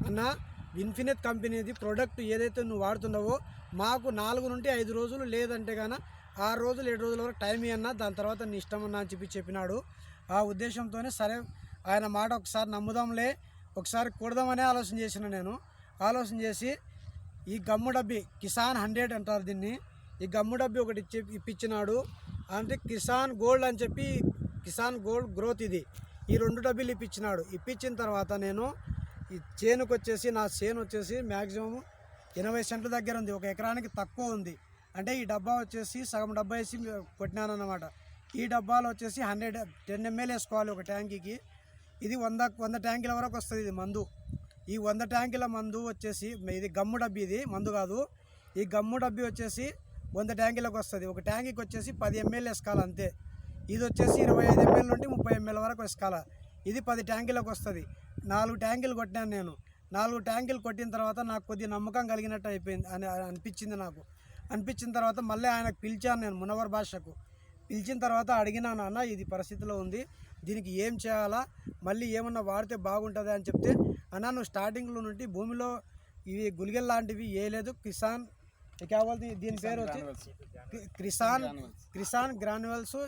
అన్న ఇన్ఫినిట్ కంపెనీది ప్రోడక్ట్ ఏదైతే నువ్వు వాడుతున్నావో మాకు 4 నుండి 5 రోజులు లేదంటే కానీ 6 రోజులు 7 రోజుల వరకు టైం ఇవ్వన్నా, దాని తర్వాత నీ ఇష్టం అన్నా అని చెప్పినాడు. ఆ ఉద్దేశంతోనే సరే ఆయన మాట ఒకసారి నమ్ముదాంలే, ఒకసారి కొడదామనే ఆలోచన చేసిన నేను. ఆలోచన చేసి ఈ గమ్ము డబ్బి కిసాన్ 100 అంటారు దీన్ని, ఈ గమ్ము డబ్బి ఒకటి ఇప్పించినాడు. అంటే కిసాన్ గోల్డ్ అని చెప్పి కిసాన్ గోల్డ్ గ్రోత్ ఇది, ఈ 2 డబ్బీలు ఇప్పించినాడు. ఇప్పించిన తర్వాత నేను ఈ చేనుకు వచ్చేసి నా చేను వచ్చేసి మ్యాక్సిమం 80 సెంట్ల దగ్గర ఉంది, 1 ఎకరానికి తక్కువ ఉంది. అంటే ఈ డబ్బా వచ్చేసి సగం డబ్బా వేసి కొట్టినానమాట. ఈ డబ్బాలో వచ్చేసి 10 ml వేసుకోవాలి ఒక ట్యాంకీకి. ఇది 100 ట్యాంకుల వరకు వస్తుంది ఇది మందు. ఈ 100 ట్యాంకుల మందు వచ్చేసి ఇది గమ్ము డబ్బి, ఇది మందు కాదు. ఈ గమ్ము డబ్బి వచ్చేసి 100 ట్యాంకులకు వస్తుంది. ఒక ట్యాంకీకి వచ్చేసి 10 ml వేసుకోవాలి అంతే. ఇది వచ్చేసి 25 ml నుండి 30 ml వరకు వేసుకోవాలి. ఇది 10 ట్యాంకులకు వస్తుంది. 4 ట్యాంకులు కొట్టినాను నేను. 4 ట్యాంకులు కొట్టిన తర్వాత నాకు కొద్దిగా నమ్మకం కలిగినట్టు అయిపోయింది అని అనిపించింది నాకు. అనిపించిన తర్వాత మళ్ళీ ఆయనకు పిలిచాను నేను, మునవర్ భాషకు పిలిచిన తర్వాత అడిగినాను, అన్న ఇది పరిస్థితిలో ఉంది, దీనికి ఏం చేయాలా, మళ్ళీ ఏమన్నా వాడితే బాగుంటుంది అని చెప్తే, అన్న నువ్వు స్టార్టింగ్లో నుండి భూమిలో ఇవి గుళికలు లాంటివి వేయలేదు, కిసాన్ కావాలి దీని పేరు వచ్చి కిసాన్ గ్రాన్యువల్స్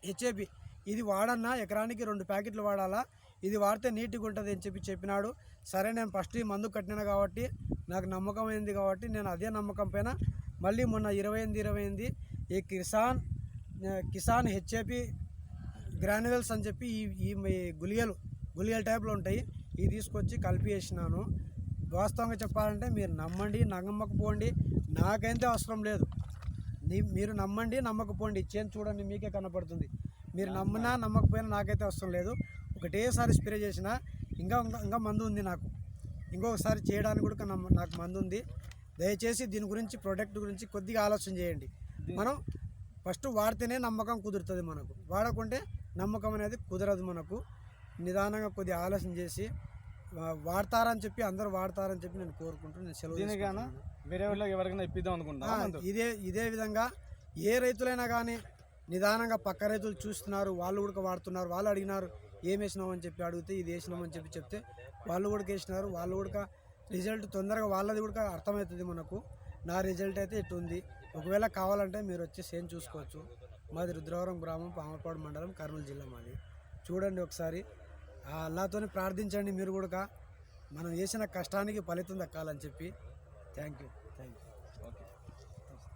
హెచ్ఏపి ఇది వాడన్నా, ఎకరానికి 2 ప్యాకెట్లు వాడాలా, ఇది వాడితే నీట్గా ఉంటుంది అని చెప్పినాడు. సరే నేను ఫస్ట్ ఈ మందు కట్టినాను కాబట్టి నాకు నమ్మకం అయింది కాబట్టి నేను అదే నమ్మకం పైన మళ్ళీ మొన్న 28 ఈ కిసాన్ హెచ్ఏపి గ్రాన్యువల్స్ అని చెప్పి ఈ గుళికల టైప్లో ఉంటాయి, ఇవి తీసుకొచ్చి కలిపి వేసినాను. వాస్తవంగా చెప్పాలంటే మీరు నమ్మండి నమ్మకపోండి, నాకైతే అవసరం లేదు. మీరు నమ్మండి నమ్మకపోండి, చేను చూడండి మీకే కనపడుతుంది. మీరు నమ్మినా నమ్మకపోయినా నాకైతే అవసరం లేదు. ఒకటేసారి స్ప్రే చేసినా ఇంకా మందు ఉంది నాకు, ఇంకొకసారి చేయడానికి కూడా నాకు మందు ఉంది. దయచేసి దీని గురించి ప్రోడక్ట్ గురించి కొద్దిగా ఆలోచన చేయండి. మనం ఫస్ట్ వాడితేనే నమ్మకం కుదురుతుంది మనకు, వాడకుంటే నమ్మకం అనేది కుదరదు మనకు. నిదానంగా కొద్దిగా ఆలోచన చేసి వాడతారని చెప్పి అందరూ వాడతారని చెప్పి నేను కోరుకుంటున్నాను. నేను సెలవు వేరే వాళ్ళకి ఎవరికైనా ఇప్పిద్దాం అనుకుంటా. ఇదే విధంగా ఏ రైతులైనా కానీ నిదానంగా పక్క రైతులు చూస్తున్నారు, వాళ్ళు కూడా వాడుతున్నారు. వాళ్ళు అడిగినారు ఏం వేసినావు అని చెప్పి అడిగితే ఇది వేసినామని చెప్తే వాళ్ళు కూడా వేసినారు. వాళ్ళు కూడా రిజల్ట్ తొందరగా వాళ్ళది కూడా అర్థమవుతుంది మనకు. నా రిజల్ట్ అయితే ఇటు ఉంది. ఒకవేళ కావాలంటే మీరు వచ్చి సేమ్ చూసుకోవచ్చు. మాది రుద్రవరం గ్రామం, పామపాడు మండలం, కర్నూలు జిల్లా మాది. చూడండి ఒకసారి, అల్లాతోనే ప్రార్థించండి మీరు కూడా, మనం చేసిన కష్టానికి ఫలితం దక్కాలని చెప్పి. Thank you.